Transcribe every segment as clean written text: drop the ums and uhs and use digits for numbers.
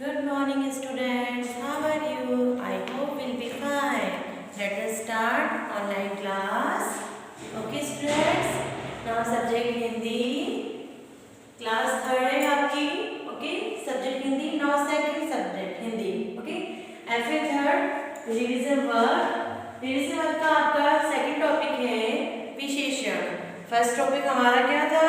Good morning, students. How are you? I hope we'll be fine. Let us start online class. Okay, students. Now subject Hindi. Class third है आपकी. Okay, subject Hindi. Now second subject Hindi. Okay. FA third revision work. Revision work का आपका second topic है विशेषण. First topic हमारा क्या था?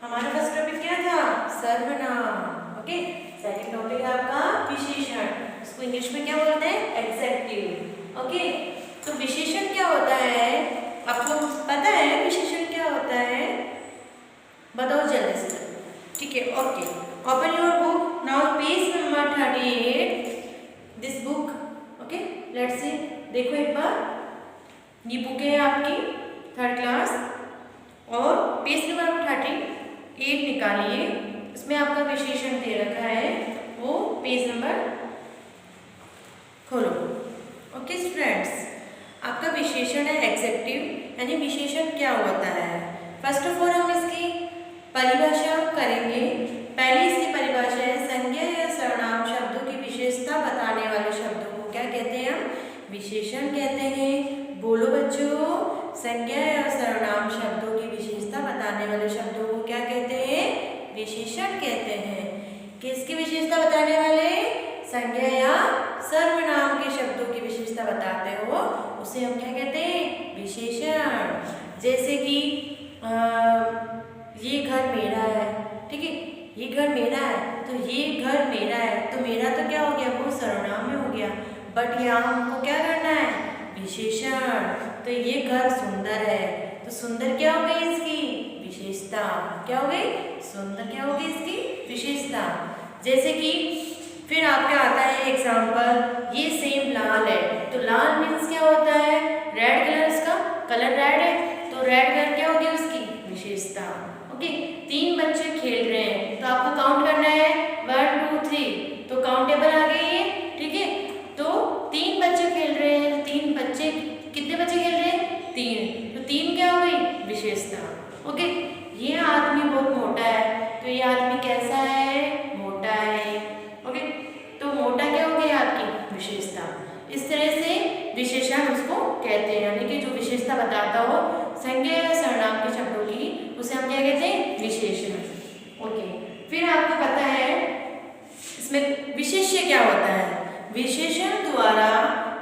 हमारा फर्स्ट टॉपिक क्या था? सर्वनाम. ओके. सेकंड टॉपिक है आपका विशेषण. इसको इंग्लिश में क्या बोलते हैं? एडजेक्टिव. ओके. तो विशेषण क्या होता है? आपको पता है विशेषण क्या होता है? बताओ जल्दी से. ठीक है. Okay. Open your book now. Page number 38. This book. Okay. Let's see. देखो एक बार. ये बुक है आपकी थर्ड क्लास और पेज नंबर 38 निकालिए. इसमें आपका विशेषण दे रखा है, वो पेज नंबर खोलो. ओके स्टूडेंट्स, आपका विशेषण है एडजेक्टिव. यानी विशेषण क्या होता है? फर्स्ट ऑफ ऑल हम इसकी परिभाषा करेंगे. पहली इसकी परिभाषा है संज्ञा या सर्वनाम शब्दों की विशेषता बताने वाले शब्दों को क्या कहते हैं? हम विशेषण कहते हैं. बोलो बच्चों. संज्ञा या सर्वनाम शब्दों की विशेषता बताने वाले शब्दों को क्या कहते हैं? विशेषण कहते हैं. किसकी विशेषता बताने वाले? संज्ञा या सर्वनाम के शब्दों की विशेषता बताते हो उसे हम क्या कहते हैं? विशेषण. जैसे कि ये घर मेरा है. ठीक है. ये घर मेरा है तो ये घर मेरा है तो मेरा तो क्या हो गया? वो सर्वनाम में हो गया. बट यहाँ हमको क्या करना है? विशेषण. तो ये घर सुंदर है तो सुंदर क्या हो गई? इसकी विशेषता. क्या हो गई? सुंदर क्या होगी? इसकी विशेषता. जैसे कि फिर आपका आता है एग्जांपल. ये सेम लाल है तो लाल मीन्स क्या होता है? Red colour. इसका कलर रेड है तो रेड कलर क्या होगी? उसकी विशेषता. ओके. 3 बच्चे खेल रहे हैं तो आपको काउंट करना है 1 2 3. तो काउंटेबल आ गई है. ठीक है. तो 3 बच्चे खेल रहे हैं. 3 बच्चे कितने बच्चे खेल रहे हैं? 3. तो 3 क्या हो गई? विशेषता. ओके. ये आदमी बहुत मोटा है तो ये आदमी कैसा है? मोटा है. ओके. तो मोटा क्या हो गई? आपकी विशेषता. इस तरह से विशेषण उसको कहते हैं. यानी कि जो विशेषता बताता हो संज्ञा या सर्वनाम के शब्दों की उसे हम क्या कहते हैं? विशेषण. ओके. फिर आपको पता है इसमें विशेष्य क्या होता है? विशेषण द्वारा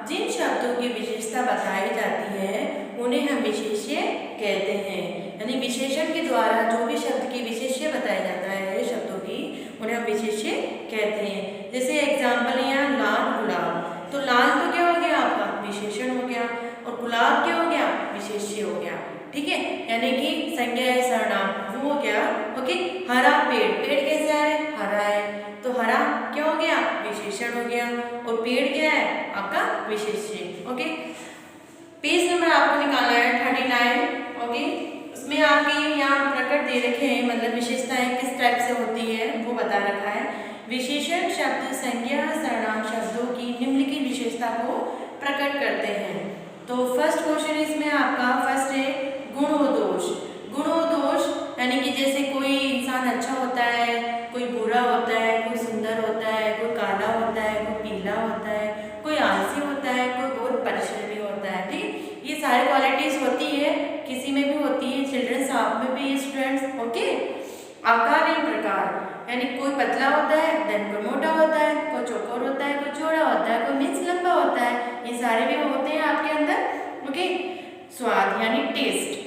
जिन शब्दों की विशेषता बताई जाती है उन्हें हम विशेष्य कहते हैं. यानी विशेषण के द्वारा जो भी शब्द की विशेष्य बताया जाता है शब्दों की उन्हें हम विशेष्य कहते हैं. जैसे एग्जाम्पल है यहाँ लाल गुलाब. तो लाल तो क्या हो गया? आपका विशेषण हो गया और गुलाब क्या हो गया? विशेष्य हो गया. ठीक है. यानी कि संज्ञा या सर्वनाम वो हो गया. ओके. हरा पेड़. पेड़ कैसा है? हरा है तो हरा क्या हो गया? विशेषण हो गया. और पेड़ क्या है? आपका विशेष्य. ओके. पेज नंबर आपको निकालना है 39. ओके. उसमें आपके यहाँ प्रकट दे रखे हैं, मतलब विशेषताएं किस टाइप से होती है वो बता रखा है. विशेषण शब्द संज्ञा सर्वनाम शब्दों की निम्नलिखित विशेषता को प्रकट करते हैं. तो फर्स्ट क्वेश्चन इसमें आपका फर्स्ट है गुण व दोष. गुण व दोष यानी कि जैसे कोई इंसान अच्छा होता है, कोई बुरा होता है, कोई सुंदर होता है, कोई काला होता है, कोई पीला होता है, कोई आलसी होता है, कोई बहुत परिश्रमी होता है. ठीक. ये सारी क्वालिटीज होती है, किसी में भी होती है. चिल्ड्रंस आप में भी स्टूडेंट्स. ओके. आकार एवं प्रकार यानी कोई पतला होता है, देन कोई मोटा होता है, कोई चौकोर होता है, कोई चौड़ा होता है, कोई मीन्स लंबा होता है. ये सारे भी होते हैं आपके अंदर. ओके. स्वाद यानी टेस्ट.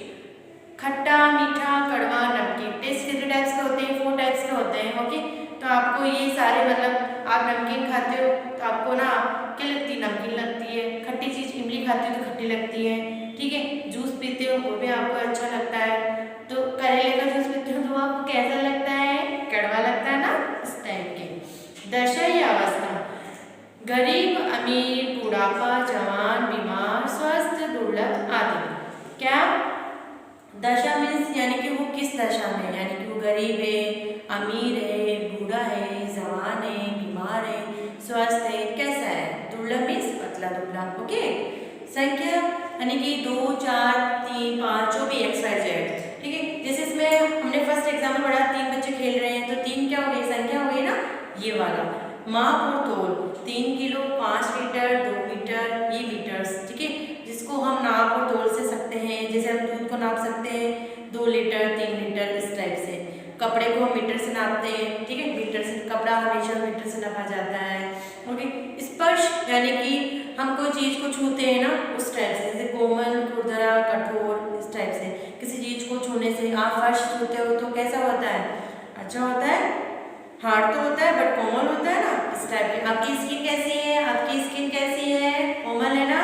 खट्टा, मीठा, कड़वा, नमकीन. टेस्ट कितने टाइप्स के होते हैं? 4 टाइप्स के होते हैं. ओके. तो आपको ये सारे मतलब आप नमकीन खाते हो तो आपको ना क्या लगती है? नमकीन लगती है. खट्टी चीज़ इमली खाते हो तो खट्टी लगती है. ठीक है. जूस पीते हो वो भी आपको अच्छा लगता है. तो करेले का जूस पीते हो तो आपको कैसा लगता है? कड़वा लगता है ना. इस टाइप के. दशा या अवस्था. गरीब, अमीर, बुढ़ापा, जवान, बीमार, स्वस्थ, दुर्लभ आदि. क्या? दशा मीन्स यानी कि वो किस दशा में, यानी कि वो गरीब है, अमीर है, बूढ़ा है, जवान है, बीमार है, स्वस्थ है, कैसा है? दुर्लभ मीन्स पतला दुबला. ओके. संख्या यानी कि 2 4 3 5 जो भी XYZ. ठीक है. जैसे इसमें हमने फर्स्ट एग्जाम्पल पढ़ा 3 बच्चे खेल रहे हैं तो 3 क्या हो गई? संख्या हो गई ना ये वाला. माप और तोल 3 किलो, 5 लीटर, 2 मीटर, ये लीटर्स, ठीक है, जिसको हम नाप और तोल से सकते हैं। जैसे हम दूध को नाप सकते हैं 2 लीटर, 3 लीटर, इस टाइप से। कपड़े को हम मीटर से नापते हैं, ठीक है, मीटर से, कपड़ा हमेशा मीटर से नापा जाता है। ओके, स्पर्श यानी कि हम कोई चीज़ को छूते हैं ना, उस टाइप से, जैसे कोमल, खुरदरा, कठोर, इस टाइप से। किसी चीज़ को छूने से, आप फर्श छूते हो तो कैसा होता है, अच्छा होता है, हार्ड तो होता है बट कोमल होता है ना, इस टाइप के। आपकी स्किन कैसी है, आपकी स्किन कैसी है, कोमल है ना,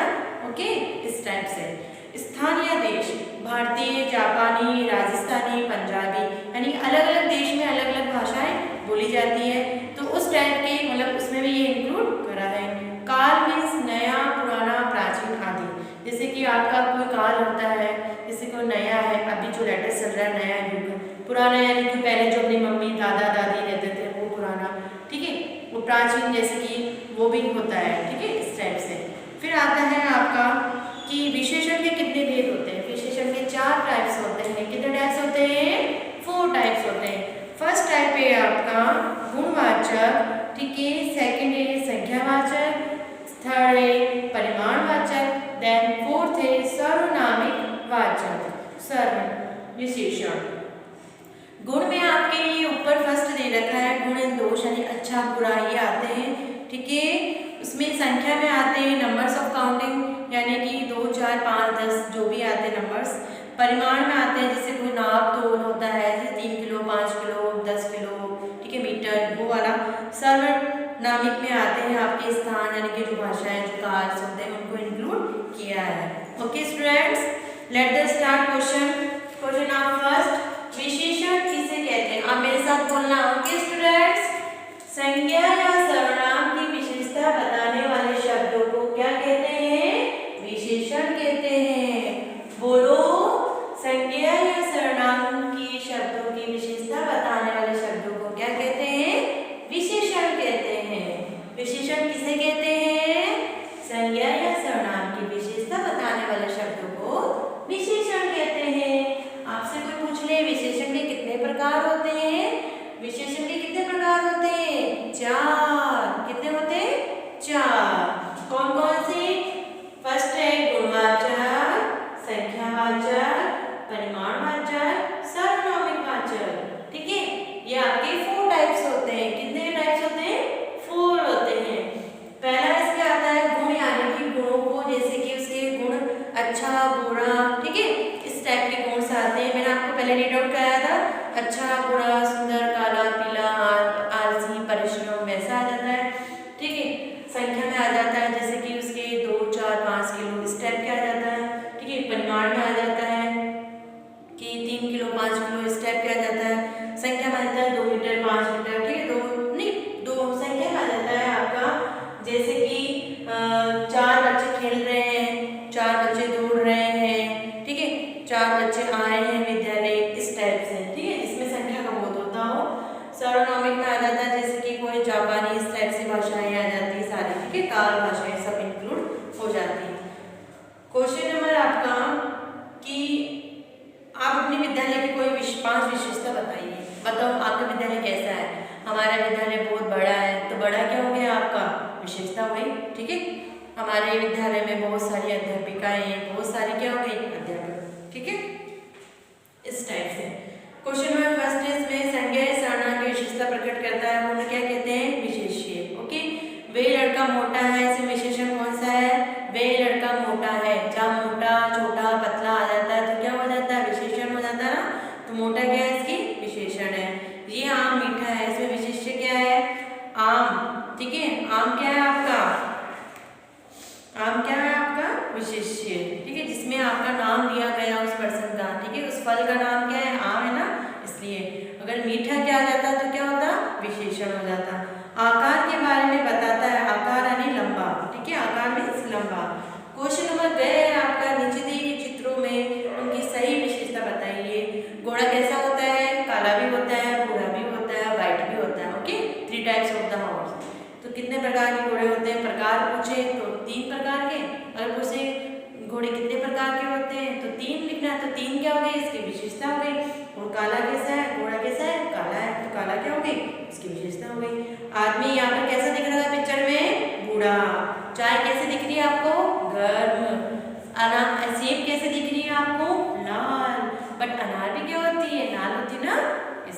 ओके, इस टाइप से। स्थान या देश, भारतीय, जापानी, राजस्थानी, पंजाबी, यानी अलग अलग देश में अलग अलग भाषाएं बोली जाती है, तो उस टाइप के, मतलब उसमें भी ये इंक्लूड करा है। काल मीन्स नया, पुराना, प्राचीन आदि। जैसे कि आपका कोई काल होता है, जैसे कोई नया है, अभी जो लेटेस्ट चल रहा है नया युग है। पुराना यानी कि पहले जो अपनी मम्मी दादा दादी रहते थे वो पुराना, ठीक है। वो प्राचीन जैसे कि वो भी होता है, ठीक है, इस टाइप से। फिर आता है आपका कि विशेषण के कितने भेद होते हैं। विशेषण के 4 टाइप्स होते हैं। कितने टाइप्स होते हैं, 4 टाइप्स होते हैं। फर्स्ट टाइप है आपका गुणवाचक, ठीक है, सेकंड है संख्यावाचक, थर्ड है परिमाणवाचक, देन फोर्थ है सर्वनामिक वाचक, सर्व विशेषण। गुण में आपके लिए ऊपर फर्स्ट दे रखा है, गुण दोष यानी अच्छा बुरा ये आते हैं, ठीक है। उसमें संख्या में आते हैं नंबर्स ऑफ काउंटिंग, यानी कि 2, 4, 5, 10 जो भी आते हैं नंबर्स। परिमाण में आते हैं, जैसे कोई नाप तोल होता है, जैसे 3 किलो, 5 किलो, 10 किलो, ठीक है, मीटर, वो वाला। सर्वनामिक में आते हैं आपके स्थान, यानी कि जो भाषाएं, जो काल शब्द है उनको इंक्लूड किया है। Okay students, let the start question. Question आप फर्स्ट, विशेषण किसे कहते हैं, आप मेरे साथ बोलना। ओके स्टूडेंट्स, संज्ञा या सर्वनाम की विशेषता बताने वाले शब्दों को क्या कहते हैं, विशेषण कहते हैं। बोलो, संज्ञा या सर्वनाम की शब्दों की विशेषता बताने वाले शब्दों को क्या कहते हैं, विशेषण कहते हैं। विशेषण किसे कहते हैं, संज्ञा या सर्वनाम की विशेषता बताने वाले शब्दों को विशेषण कहते हैं। आपसे कोई पूछ ले विशेषण के कितने प्रकार होते हैं, विशेषण के कितने प्रकार होते हैं, 4। कितने होते हैं, 4। कौन कौन से, फर्स्ट है गुणवाचक, संख्यावाचक, परिमाणवाचक, सर्वनामिक वाचक, ठीक है। ये आपके 4 टाइप्स होते हैं। कितने टाइप्स होते हैं, 4 होते हैं। पहला इसके आता है गुण, यानी कि गुणों को, जैसे कि उसके गुण अच्छा बुरा, ठीक है, इस टाइप के गुण से आते हैं। मैंने आपको पहले रीड आउट कराया था, अच्छा बुरा, सुंदर, काला, पीला, आलसी, परिश्रम, वैसा आ जाता है, ठीक है। संख्या में आ जाता है, जैसे कि उसके 2, 4, 5 किलो, इस टाइप के आ जाता है, ठीक है। परिमाण में आ जाता है कि 3 किलो, 5 किलो, इस टाइप के आ जाता है। संख्या में आ जाता है 2 मीटर, 5 मीटर, ठीक है। 2 संख्या में आ जाता है आपका, जैसे कि 4 बच्चे खेल रहे हैं, 4 बच्चे दौड़ रहे हैं, ठीक है, 4 बच्चे आए हैं विद्यालय, इस टाइप से, ठीक है, जिसमें संख्या का बोध होता हो। सर्वनामिक में आ जाता है, जैसे कि कोई जापानी, इस टाइप से भाषाएं आ जाती है सारी, ठीक है, काल भाषाएं सब इंक्लूड हो जाती है। क्वेश्चन नंबर आपका कि आप अपने विद्यालय की कोई 5 विशेषता बताइए। बताओ आपका विद्यालय कैसा है। हमारा विद्यालय बहुत बड़ा है, तो बड़ा क्या हो गया आपका, विशेषता हुई, ठीक है। हमारे विद्यालय में बहुत सारी अध्यापिकाएं हैं, बहुत सारी क्या हो गई, अध्यापक, ठीक है, इस टाइप से। क्वेश्चन नंबर फर्स्ट है, इसमें संज्ञा सर्वनाम की विशेषता प्रकट करता है, उन्हें क्या कहते हैं, विशेष्य। ओके, वे लड़का मोटा है, इसमें विशेषण कौन सा है, वे लड़का मोटा है। जहाँ मोटा, छोटा, पतला आ जाता है तो क्या हो जाता है, विशेषण हो जाता है ना, तो मोटा क्या है, इसकी विशेषण है। ये आम मीठा है, इसमें विशेष्य क्या है, आम, ठीक है। आम क्या है आपका, आम क्या है आपका, विशेष्य, ठीक है, जिसमें आपका नाम दिया गया उस पर्सन का, ठीक है, उस फल का नाम क्या है, आम है ना, इसलिए। अगर मीठा क्या आ जाता तो क्या होता, विशेषण हो जाता। आकार के बारे में बताता है, आकार यानी लंबा, ठीक है, आकार मीन्स लंबा। क्वेश्चन नंबर गए है आपका, नीचे दिए गए चित्रों में उनकी सही विशेषता बताइए। घोड़ा कैसा होता है, काला भी होता है, भूरा भी होता है, व्हाइट भी होता है। Okay, 3 types of the horse. तो कितने प्रकार के घोड़े होते हैं, प्रकार पूछे तो 3 प्रकार के। अगर पूछे घोड़े कितने प्रकार के होते हैं तो 3 लिखना है, तो 3 क्या हो गई, इसकी विशेषता हो गई। और काला कैसा है, घोड़ा कैसा है, काला है, तो काला क्या हो गई, इसकी विशेषता हो गई। आदमी यहाँ पर कैसा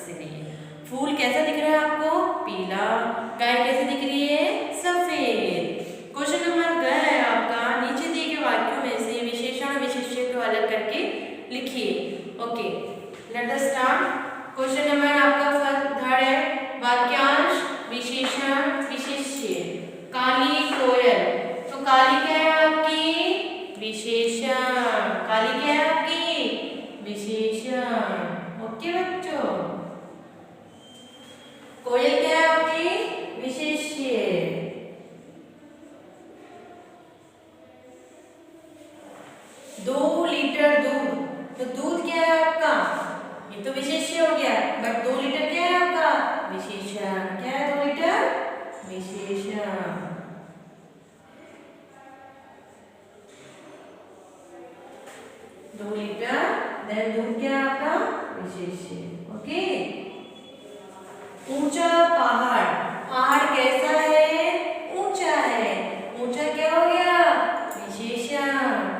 इससे नहीं है। फूल कैसा दिख रहा है आपको? पीला। गाय कैसे दिख रही है? सफेद। क्वेश्चन नंबर ग है आपका, नीचे दिए गए वाक्यों में से विशेषण और विशेष्य को अलग करके लिखिए। Okay, let us start. Question number आपका थर्ड है, वाक्यांश विशेषण विशेष्य। काली कोयल, तो काली क्या है आपकी? विशेषण। काली क्या है आपकी? विशेषण। ओके बच्चों, कोयल क्या है आपकी? विशेष्य। 2 लीटर दूध, तो दूध क्या है आपका? ये तो विशेष्य हो गया, बट 2 लीटर क्या है आपका? विशेषण। क्या है 2 लीटर? विशेषण। 2 लीटर, देन दूध क्या है आपका? विशेष्य। ओके। ऊंचा पहाड़, पहाड़ कैसा है? ऊंचा है। ऊंचा क्या हो गया? विशेषण।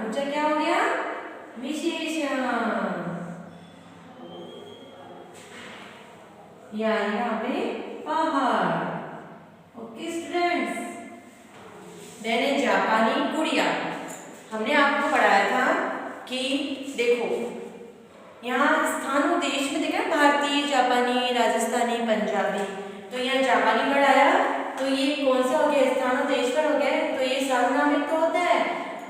ऊंचा क्या हो गया? विशेषण। यहाँ पे पहाड़। ओके स्टूडेंट्स, देन है जापानी गुड़िया। हमने आपको पढ़ाया था कि देखो यहाँ स्थान देश में देखा भारतीय, जापानी, राजस्थानी, पंजाबी, तो यहाँ जापानी वर्ड आया, तो ये कौन सा हो गया? स्थान देश पर हो गया, तो ये सार्वनामिक तो होता है,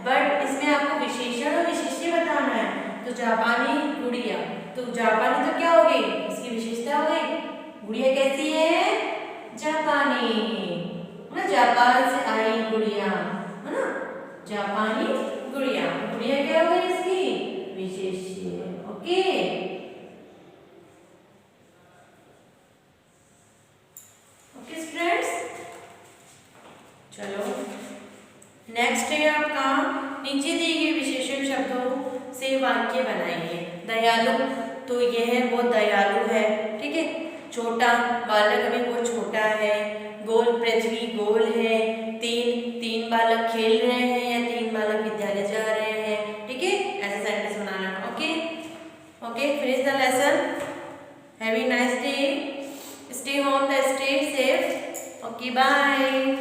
बट इसमें आपको विशेषण और विशेष्य बताना है। तो जापानी गुड़िया, तो जापानी तो क्या हो गई? इसकी विशेषता हो गई। गुड़िया कैसी है? जापानी, है ना, जापान से आई गुड़िया, है ना, जापानी गुड़िया। गुड़िया क्या हो गई इसकी? विशेष्य। ओके, ओके स्टूडेंट्स, चलो नेक्स्ट है आपका, नीचे दिए गए विशेषण शब्दों से वाक्य बनाइए। दयालु, तो यह बहुत दयालु है, ठीक है। छोटा, बालक अभी बहुत छोटा है। गोल, पृथ्वी गोल है। तीन बालक खेल रहे हैं या 3 बालक विद्यालय जा रहे हैं, ठीक है। ऐसा सेंटेंस बनाना। Okay, okay, finish the lesson. Have a nice day, stay home, stay safe. Okay, bye.